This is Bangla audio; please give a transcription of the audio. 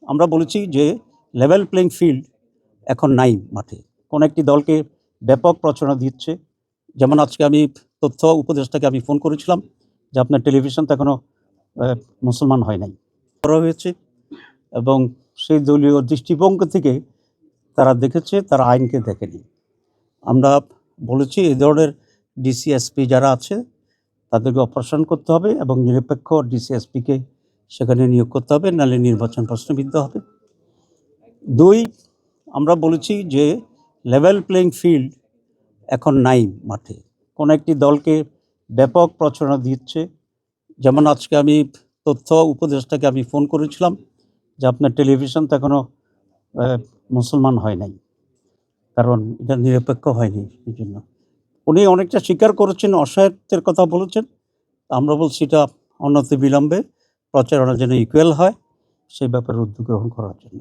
আমরা বলেছি যে লেভেল প্লেইং ফিল্ড এখন নাই মাঠে। কোনো একটি দলকে ব্যাপক প্রচারণা দিচ্ছে। যেমন আজকে আমি তথ্য উপদেষ্টাকে আমি ফোন করেছিলাম যে আপনার টেলিভিশন তো এখনও মুসলমান হয় নাই করা হয়েছে, এবং সেই দলীয় দৃষ্টিভঙ্গি থেকে তারা দেখেছে, তারা আইনকে দেখেনি। আমরা বলেছি এই ধরনের ডিসিএসপি যারা আছে তাদেরকে অপারেশন করতে হবে এবং নিরপেক্ষ ডিসিএসপিকে সেখানে নিয়োগ করতে হবে, নাহলে নির্বাচন প্রশ্নবিদ্ধ হবে। 2, আমরা বলেছি যে লেভেল প্লেইং ফিল্ড এখন নাই মাঠে। কোনো একটি দলকে ব্যাপক প্রচারণা দিচ্ছে। যেমন আজকে আমি তথ্য উপদেষ্টাকে আমি ফোন করেছিলাম যে আপনার টেলিভিশন তো এখনও মুসলমান হয় নাই, কারণ এটা নিরপেক্ষ হয়নি। এই জন্য উনি অনেকটা স্বীকার করেছেন, অসহায়ত্বের কথা বলেছেন। আমরা বলছি এটা অনতিবিলম্বে প্রচারণা যেন ইকুয়াল হয়, সেই ব্যাপারে উদ্যোগ গ্রহণ করার জন্য।